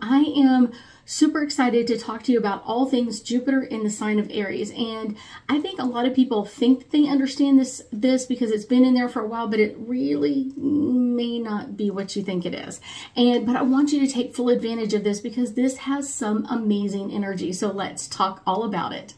I am super excited to talk to you about all things Jupiter in the sign of Aries. And I think a lot of people think that they understand this because it's been in there for a while, but it really may not be what you think it is. But I want you to take full advantage of this because this has some amazing energy. So let's talk all about it.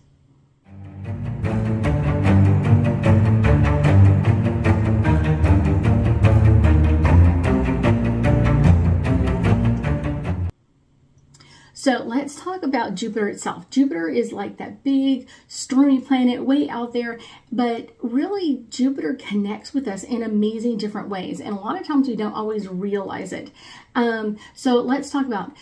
So let's talk about Jupiter itself. Jupiter is like that big stormy planet way out there, but really Jupiter connects with us in amazing different ways. And a lot of times we don't always realize it. So let's talk about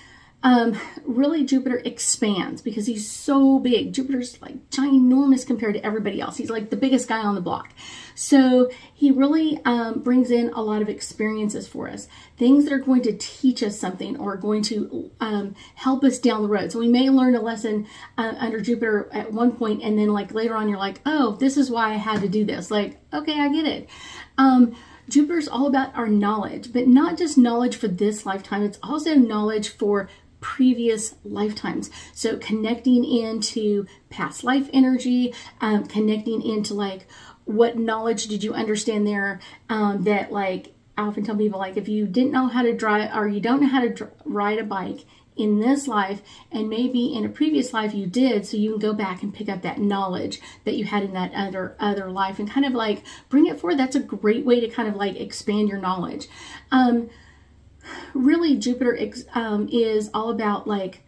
really Jupiter expands because he's so big. Jupiter's like ginormous compared to everybody else. He's like the biggest guy on the block. So he really brings in a lot of experiences for us, things that are going to teach us something or going to help us down the road. So we may learn a lesson under Jupiter at one point, and then like later on you're like, oh, this is why I had to do this. Like, okay, I get it. Jupiter's all about our knowledge, but not just knowledge for this lifetime. It's also knowledge for previous lifetimes. So connecting into past life energy, connecting into like, what knowledge did you understand there that like, I often tell people, like, if you didn't know how to drive or you don't know how to ride a bike in this life, and maybe in a previous life you did, so you can go back and pick up that knowledge that you had in that other life and kind of like bring it forward. That's a great way to kind of like expand your knowledge. Really, Jupiter is all about like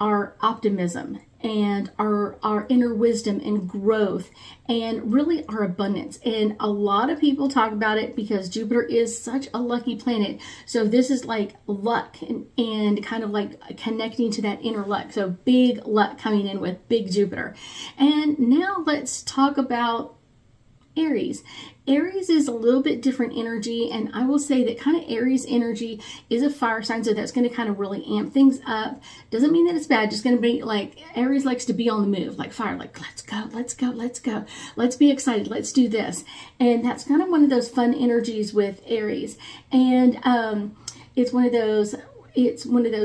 our optimism and our inner wisdom and growth and really our abundance. And a lot of people talk about it because Jupiter is such a lucky planet. So this is like luck and kind of like connecting to that inner luck. So big luck coming in with big Jupiter. And now let's talk about Aries. Aries is a little bit different energy, and I will say that kind of Aries energy is a fire sign, so that's going to kind of really amp things up. Doesn't mean that it's bad, just going to be like, Aries likes to be on the move, like fire, like let's go, let's go, let's go, let's be excited, let's do this. And that's kind of one of those fun energies with Aries. And it's one of those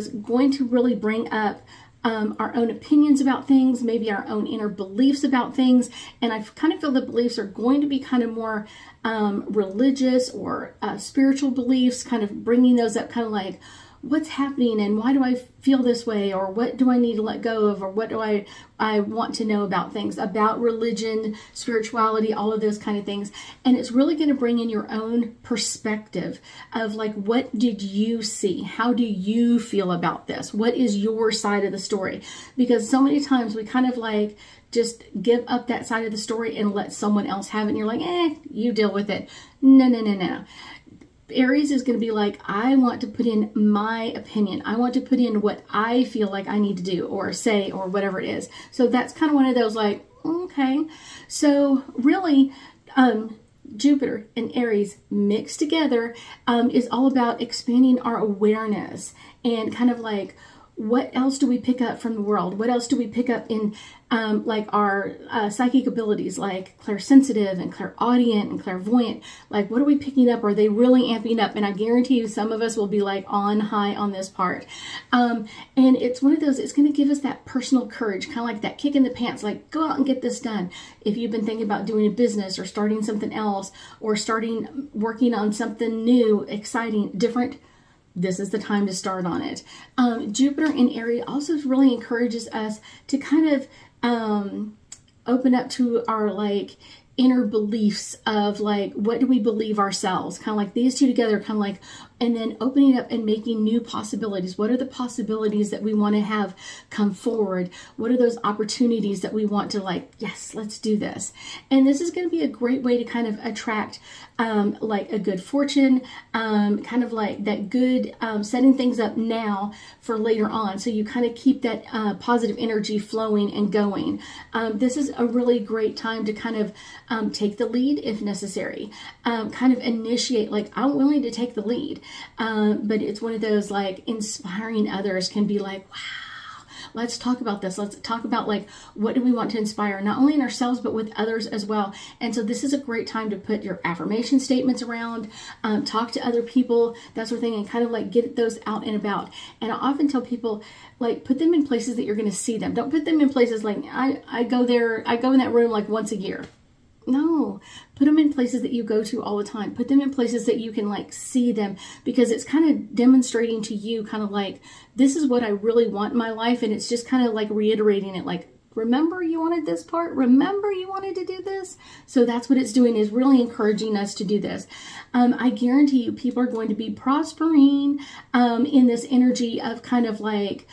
going to really bring up our own opinions about things, maybe our own inner beliefs about things. And I kind of feel the beliefs are going to be kind of more religious or spiritual beliefs, kind of bringing those up, kind of like, what's happening and why do I feel this way, or what do I need to let go of, or what do I want to know about things, about religion, spirituality, all of those kind of things. And it's really going to bring in your own perspective of like, what did you see? How do you feel about this? What is your side of the story? Because so many times we kind of like just give up that side of the story and let someone else have it. And you're like, you deal with it. No. Aries is going to be like, I want to put in my opinion. I want to put in what I feel like I need to do or say or whatever it is. So that's kind of one of those like, okay. So really, Jupiter and Aries mixed together is all about expanding our awareness and kind of like, what else do we pick up from the world? What else do we pick up in like our psychic abilities, like clairsensitive and clairaudient and clairvoyant? Like, what are we picking up? Are they really amping up? And I guarantee you some of us will be like on high on this part. And it's one of those, it's going to give us that personal courage, kind of like that kick in the pants, like go out and get this done. If you've been thinking about doing a business or starting something else or working on something new, exciting, different, this is the time to start on it. Jupiter in Aries also really encourages us to kind of open up to our like inner beliefs of like, what do we believe ourselves? Kind of like these two together, kind of like, and then opening up and making new possibilities. What are the possibilities that we want to have come forward? What are those opportunities that we want to like, yes, let's do this. And this is going to be a great way to kind of attract like a good fortune, kind of like that good setting things up now for later on. So you kind of keep that positive energy flowing and going. This is a really great time to kind of take the lead if necessary, kind of initiate, like I'm willing to take the lead. But it's one of those like inspiring others can be like, wow, let's talk about this. Let's talk about like, what do we want to inspire, not only in ourselves, but with others as well. And so this is a great time to put your affirmation statements around, talk to other people, that sort of thing, and kind of like get those out and about. And I often tell people, like, put them in places that you're going to see them. Don't put them in places like, I go in that room like once a year. No, put them in places that you go to all the time. Put them in places that you can like see them, because it's kind of demonstrating to you kind of like, this is what I really want in my life. And it's just kind of like reiterating it, like, remember you wanted this part? Remember you wanted to do this? So that's what it's doing, is really encouraging us to do this. I guarantee you people are going to be prospering in this energy of kind of like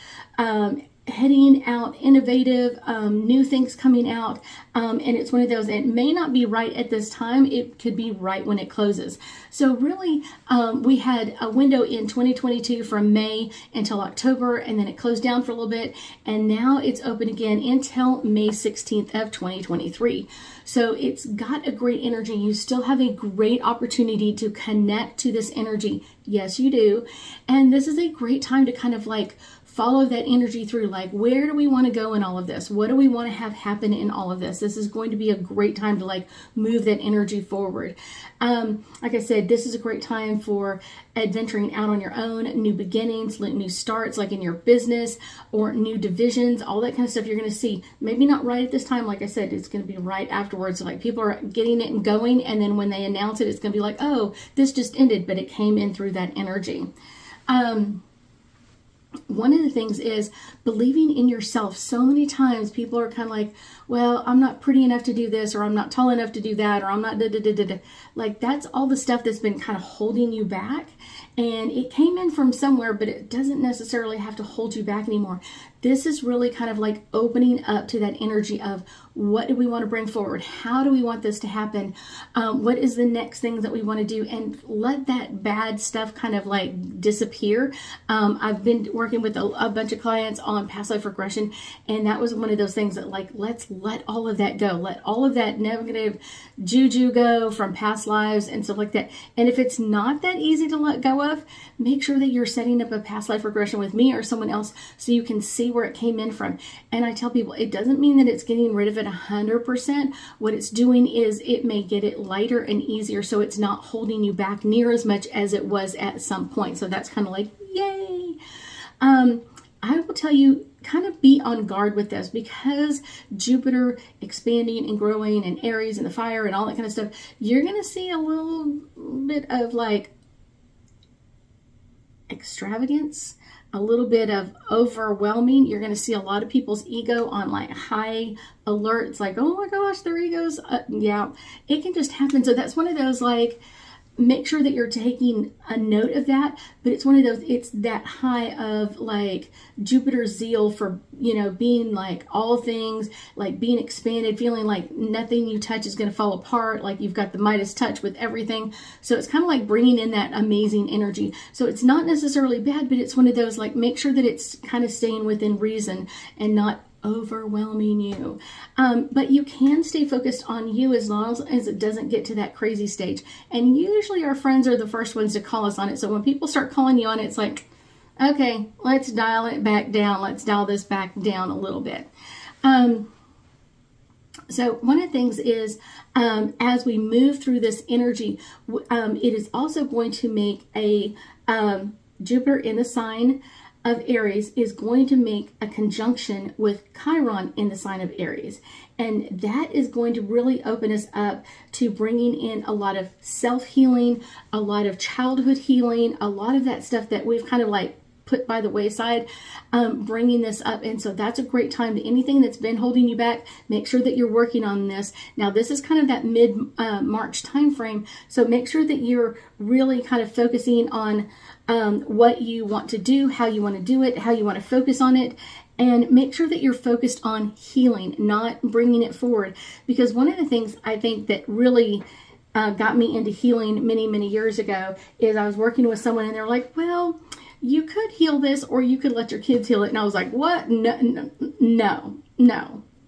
heading out, innovative, new things coming out. And it's one of those, it may not be right at this time. It could be right when it closes. So really, we had a window in 2022 from May until October, and then it closed down for a little bit. And now it's open again until May 16th of 2023. So it's got a great energy. You still have a great opportunity to connect to this energy. Yes, you do. And this is a great time to kind of like follow that energy through, like, where do we want to go in all of this? What do we want to have happen in all of this? This is going to be a great time to like move that energy forward. Like I said, this is a great time for adventuring out on your own, new beginnings, new starts, like in your business or new divisions, all that kind of stuff you're going to see. Maybe not right at this time. Like I said, it's going to be right afterwards. Like people are getting it and going. And then when they announce it, it's going to be like, oh, this just ended, but it came in through that energy. One of the things is believing in yourself. So many times people are kind of like, well, I'm not pretty enough to do this, or I'm not tall enough to do that, or I'm not like, that's all the stuff that's been kind of holding you back. And it came in from somewhere, but it doesn't necessarily have to hold you back anymore. This is really kind of like opening up to that energy of, what do we want to bring forward? How do we want this to happen? What is the next thing that we want to do? And let that bad stuff kind of like disappear. I've been working with a bunch of clients on past life regression, and that was one of those things that like, let's let all of that go. Let all of that negative juju go from past lives and stuff like that. And if it's not that easy to let go of, make sure that you're setting up a past life regression with me or someone else so you can see where it came in from. And I tell people, it doesn't mean that it's getting rid of it 100%. What it's doing is it may get it lighter and easier, so it's not holding you back near as much as it was at some point. So that's kind of like, yay. I will tell you, kind of be on guard with this, because Jupiter expanding and growing, and Aries and the fire and all that kind of stuff, you're going to see a little bit of like extravagance, a little bit of overwhelming. You're going to see a lot of people's ego on like high alert. It's like, oh my gosh, their egos. Yeah, it can just happen. So that's one of those, like, make sure that you're taking a note of that. But it's one of those, it's that high of like Jupiter's zeal for, you know, being like all things, like being expanded, feeling like nothing you touch is going to fall apart. Like you've got the Midas touch with everything. So it's kind of like bringing in that amazing energy. So it's not necessarily bad, but it's one of those, like, make sure that it's kind of staying within reason and not overwhelming you. But you can stay focused on you as long as it doesn't get to that crazy stage. And usually our friends are the first ones to call us on it. So when people start calling you on it, it's like, okay, let's dial it back down. Let's dial this back down a little bit. So one of the things is, as we move through this energy, it is also going to make a Jupiter in the sign of Aries is going to make a conjunction with Chiron in the sign of Aries. And that is going to really open us up to bringing in a lot of self-healing, a lot of childhood healing, a lot of that stuff that we've kind of like put by the wayside, bringing this up. And so that's a great time to anything that's been holding you back, make sure that you're working on this. Now, this is kind of that mid-March time frame. So make sure that you're really kind of focusing on what you want to do, how you want to do it, how you want to focus on it, and make sure that you're focused on healing, not bringing it forward. Because one of the things I think that really got me into healing many, many years ago is I was working with someone and they're like, well, you could heal this or you could let your kids heal it. And I was like, what? No,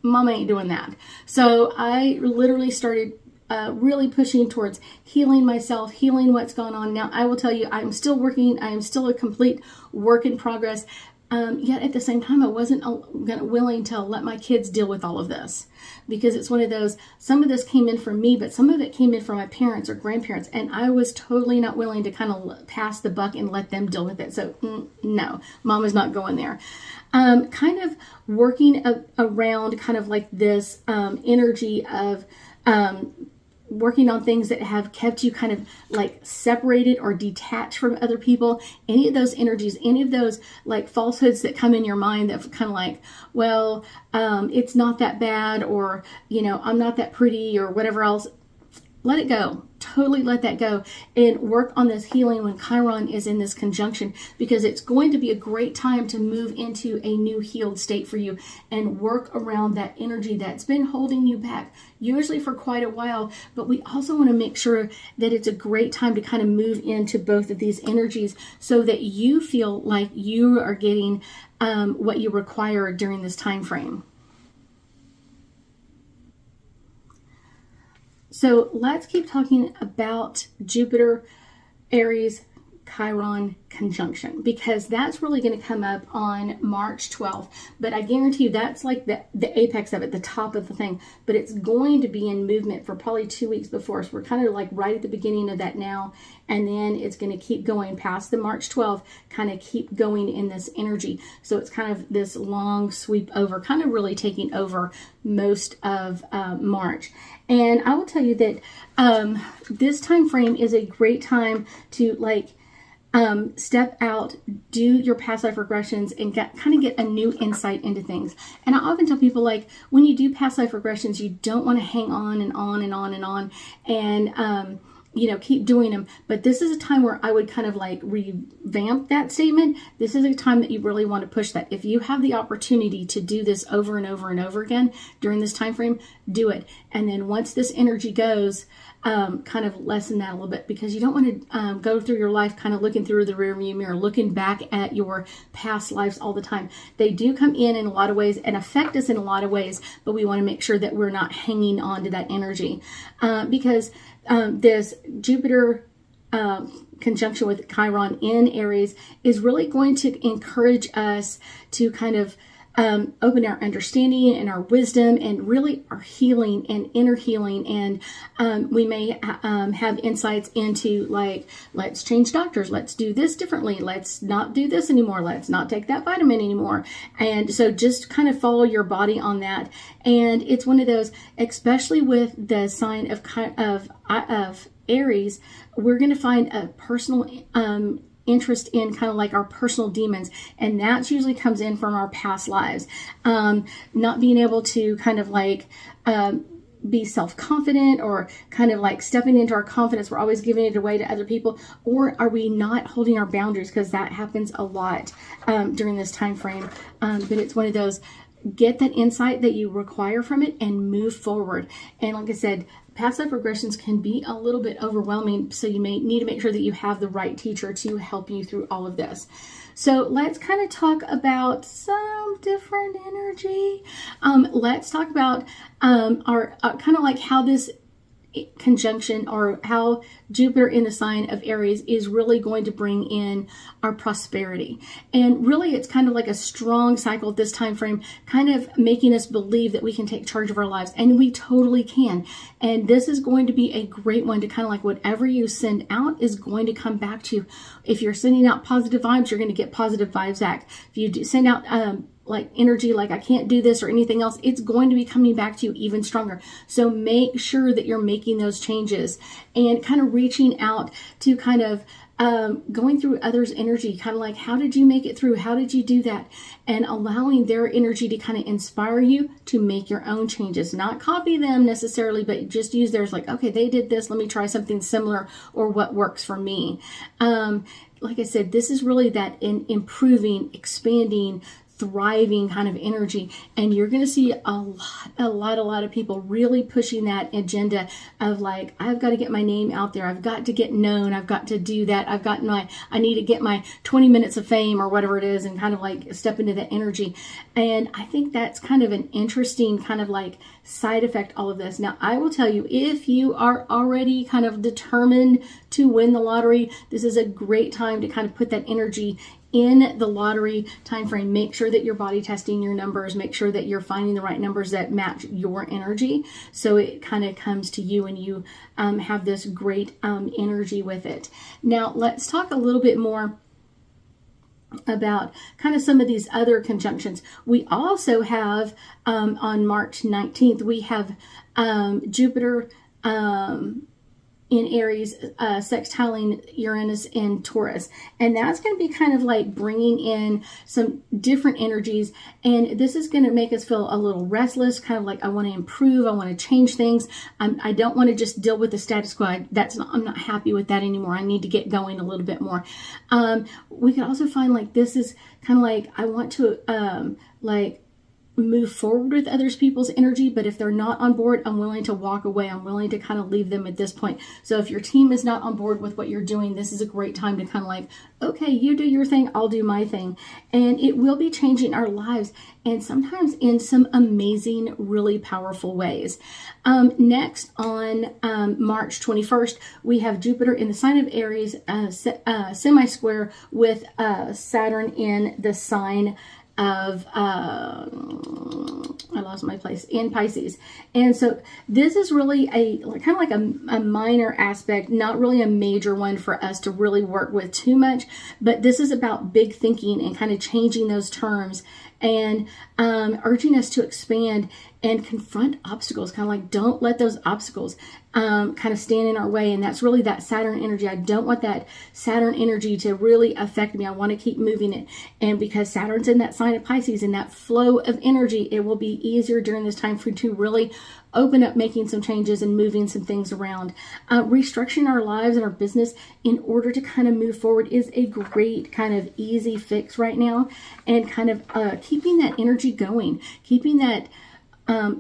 Mama ain't doing that. So I literally started really pushing towards healing myself, healing what's going on. Now, I will tell you, I'm still working. I am still a complete work in progress. Yet at the same time, I wasn't willing to let my kids deal with all of this, because it's one of those, some of this came in from me, but some of it came in from my parents or grandparents, and I was totally not willing to kind of pass the buck and let them deal with it. So no, mom is not going there. Kind of working around kind of like this energy of working on things that have kept you kind of like separated or detached from other people. Any of those energies, any of those like falsehoods that come in your mind that kind of like, well, it's not that bad, or, you know, I'm not that pretty, or whatever else. Let it go. Totally let that go and work on this healing when Chiron is in this conjunction, because it's going to be a great time to move into a new healed state for you and work around that energy that's been holding you back, usually for quite a while. But we also want to make sure that it's a great time to kind of move into both of these energies so that you feel like you are getting what you require during this time frame. So let's keep talking about Jupiter, Aries, Chiron conjunction, because that's really going to come up on March 12th. But I guarantee you that's like the apex of it, the top of the thing. But it's going to be in movement for probably 2 weeks before. So we're kind of like right at the beginning of that now. And then it's going to keep going past the March 12th, kind of keep going in this energy. So it's kind of this long sweep over, kind of really taking over most of March. And I will tell you that this time frame is a great time to like step out, do your past life regressions, and kind of get a new insight into things. And I often tell people, like, when you do past life regressions, you don't want to hang on and on and on and on and you know, keep doing them. But this is a time where I would kind of like revamp that statement. This is a time that you really want to push that. If you have the opportunity to do this over and over and over again during this time frame, do it. And then once this energy goes, kind of lessen that a little bit, because you don't want to go through your life kind of looking through the rearview mirror, looking back at your past lives all the time. They do come in a lot of ways and affect us in a lot of ways, but we want to make sure that we're not hanging on to that energy, because this Jupiter conjunction with Chiron in Aries is really going to encourage us to kind of open our understanding and our wisdom and really our healing and inner healing. And we may have insights into, like, let's change doctors. Let's do this differently. Let's not do this anymore. Let's not take that vitamin anymore. And so just kind of follow your body on that. And it's one of those, especially with the sign of Aries, we're going to find a personal interest in kind of like our personal demons, and that usually comes in from our past lives. Not being able to kind of like be self-confident, or kind of like stepping into our confidence. We're always giving it away to other people, or are we not holding our boundaries? Because that happens a lot during this time frame. But it's one of those, get that insight that you require from it and move forward. And like I said, past life regressions can be a little bit overwhelming, so you may need to make sure that you have the right teacher to help you through all of this. So let's kind of talk about some different energy. Let's talk about our kind of like how this conjunction, or how Jupiter in the sign of Aries is really going to bring in our prosperity. And really it's kind of like a strong cycle at this time frame, kind of making us believe that we can take charge of our lives, and we totally can. And this is going to be a great one to kind of like, whatever you send out is going to come back to you. If you're sending out positive vibes, you're going to get positive vibes back. If you send out like energy, like I can't do this or anything else, it's going to be coming back to you even stronger. So make sure that you're making those changes and kind of reaching out to kind of going through others' energy, kind of like, how did you make it through? How did you do that? And allowing their energy to kind of inspire you to make your own changes, not copy them necessarily, but just use theirs. Like, okay, they did this, let me try something similar, or what works for me. Like I said, this is really that improving, expanding, thriving kind of energy. And you're going to see a lot of people really pushing that agenda of like, I've got to get my name out there. I've got to get known. I've got to do that. I need to get my 20 minutes of fame or whatever it is, and kind of like step into that energy. And I think that's kind of an interesting kind of like side effect, all of this. Now, I will tell you, if you are already kind of determined to win the lottery, this is a great time to kind of put that energy in the lottery time frame, make sure that you're body testing your numbers, make sure that you're finding the right numbers that match your energy, so it kind of comes to you and you have this great energy with it. Now let's talk a little bit more about kind of some of these other conjunctions. We also have on March 19th, we have Jupiter in Aries sextiling Uranus in Taurus, and that's going to be kind of like bringing in some different energies, and this is going to make us feel a little restless, kind of like I want to improve, I want to change things. I don't want to just deal with the status quo. I'm not happy with that anymore. I need to get going a little bit more. We can also find like this is kind of like I want to like move forward with other people's energy, but if they're not on board, I'm willing to walk away. I'm willing to kind of leave them at this point. So if your team is not on board with what you're doing, this is a great time to kind of like, okay, you do your thing, I'll do my thing. And it will be changing our lives, and sometimes in some amazing, really powerful ways. Next on March 21st, we have Jupiter in the sign of Aries, semi-square with Saturn in the sign of I lost my place, in Pisces. And so this is really a kind of like a minor aspect, not really a major one for us to really work with too much, but this is about big thinking and kind of changing those terms and urging us to expand and confront obstacles, kind of like don't let those obstacles kind of stand in our way. And that's really that Saturn energy. I don't want that Saturn energy to really affect me. I want to keep moving it. And because Saturn's in that sign of Pisces and that flow of energy, it will be easier during this time for you to really open up, making some changes and moving some things around. Restructuring our lives and our business in order to kind of move forward is a great kind of easy fix right now. And kind of keeping that energy going, keeping that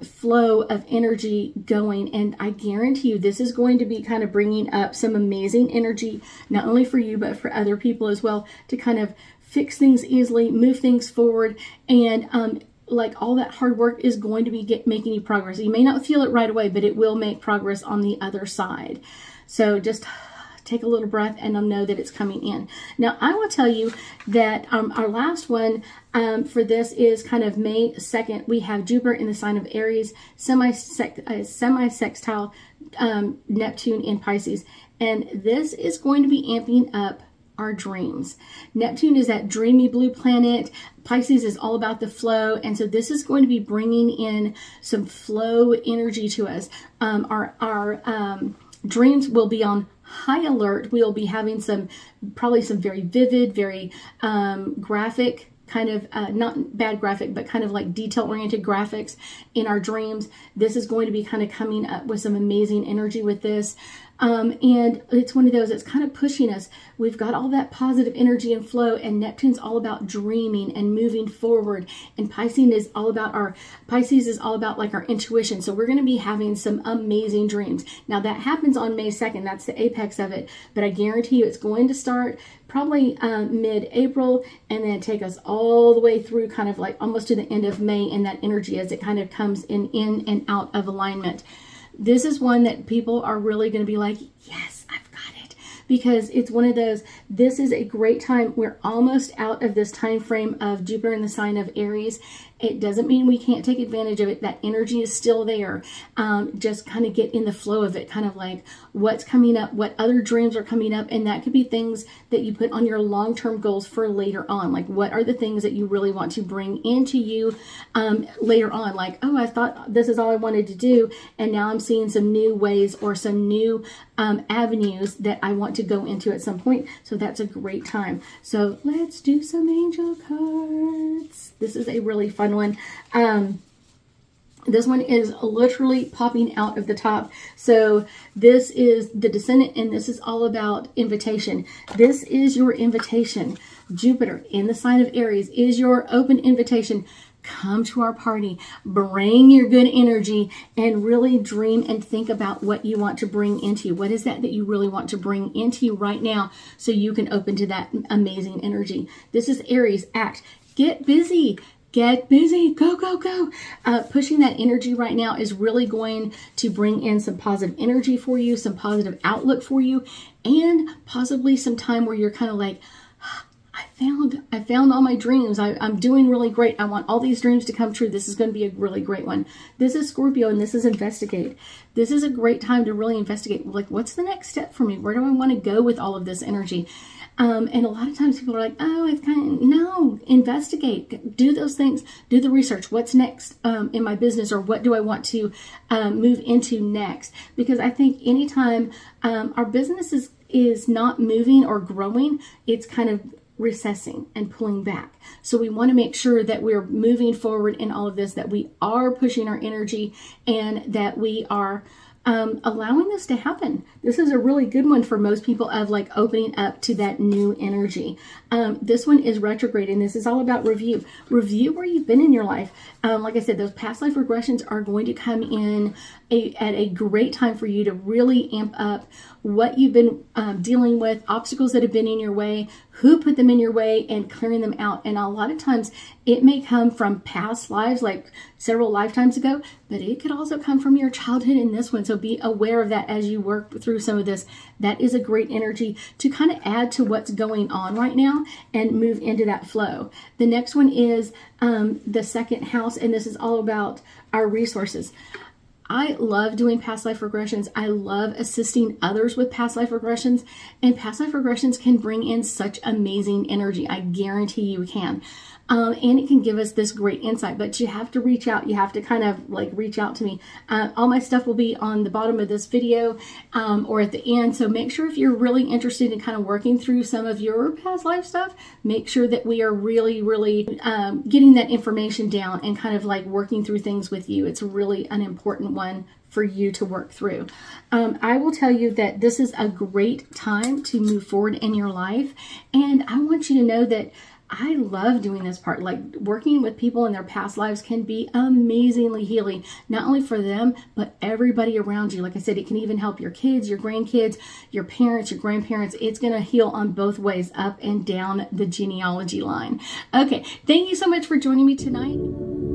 flow of energy going. And I guarantee you this is going to be kind of bringing up some amazing energy, not only for you, but for other people as well, to kind of fix things easily, move things forward. And like all that hard work is going to be making you progress. You may not feel it right away, but it will make progress on the other side. So just take a little breath and know that it's coming in. Now, I will tell you that our last one for this is kind of May 2nd. We have Jupiter in the sign of Aries, semi-sextile Neptune in Pisces. And this is going to be amping up our dreams. Neptune is that dreamy blue planet. Pisces is all about the flow. And so this is going to be bringing in some flow energy to us. Our dreams will be on high alert. We'll be having probably some very vivid, very graphic, kind of not bad graphic, but kind of like detail-oriented graphics in our dreams. This is going to be kind of coming up with some amazing energy with this. And it's one of those that's kind of pushing us. We've got all that positive energy and flow, and Neptune's all about dreaming and moving forward. And Pisces is all about like our intuition. So we're going to be having some amazing dreams. Now that happens on May 2nd. That's the apex of it. But I guarantee you it's going to start probably mid-April and then take us all the way through kind of like almost to the end of May in that energy as it kind of comes in and out of alignment. This is one that people are really going to be like, yes, I've got it. Because it's one of those, this is a great time. We're almost out of this time frame of Jupiter in the sign of Aries. It doesn't mean we can't take advantage of it. That energy is still there. Just kind of get in the flow of it, kind of like what's coming up, what other dreams are coming up. And that could be things that you put on your long-term goals for later on. Like what are the things that you really want to bring into you later on? Like, oh, I thought this is all I wanted to do. And now I'm seeing some new ways or some new avenues that I want to go into at some point. So that's a great time. So let's do some angel cards. This is a really fun one. This one is literally popping out of the top. So this is the Descendant, and this is all about invitation. This is your invitation. Jupiter in the sign of Aries is your open invitation. Come to our party, bring your good energy, and really dream and think about what you want to bring into you. What is that you really want to bring into you right now so you can open to that amazing energy? This is Aries. Act. Get busy. Get busy. Go, go, go. Pushing that energy right now is really going to bring in some positive energy for you, some positive outlook for you, and possibly some time where you're kind of like, I I found all my dreams. I'm doing really great. I want all these dreams to come true. This is going to be a really great one. This is Scorpio, and this is investigate. This is a great time to really investigate. Like, what's the next step for me? Where do I want to go with all of this energy? And a lot of times people are like, oh, it's kind of, no, investigate, do those things, do the research. What's next in my business, or what do I want to move into next? Because I think anytime our business is not moving or growing, it's kind of recessing and pulling back. So we want to make sure that we're moving forward in all of this, that we are pushing our energy, and that we are allowing this to happen. This is a really good one for most people, of like opening up to that new energy. This one is retrograde, and this is all about review. Review where you've been in your life. Like I said, those past life regressions are going to come in at a great time for you to really amp up what you've been dealing with, obstacles that have been in your way, who put them in your way, and clearing them out. And a lot of times it may come from past lives, like several lifetimes ago, but it could also come from your childhood in this one. So be aware of that as you work through some of this. That is a great energy to kind of add to what's going on right now and move into that flow. The next one is the second house, and this is all about our resources. I love doing past life regressions. I love assisting others with past life regressions, and past life regressions can bring in such amazing energy. I guarantee you can. And it can give us this great insight, but you have to reach out. You have to kind of like reach out to me. All my stuff will be on the bottom of this video or at the end. So make sure, if you're really interested in kind of working through some of your past life stuff, make sure that we are really, really getting that information down and kind of like working through things with you. It's really an important one for you to work through. I will tell you that this is a great time to move forward in your life. And I want you to know that I love doing this part. Like, working with people in their past lives can be amazingly healing, not only for them, but everybody around you. Like I said, it can even help your kids, your grandkids, your parents, your grandparents. It's going to heal on both ways, up and down the genealogy line. Okay, thank you so much for joining me tonight.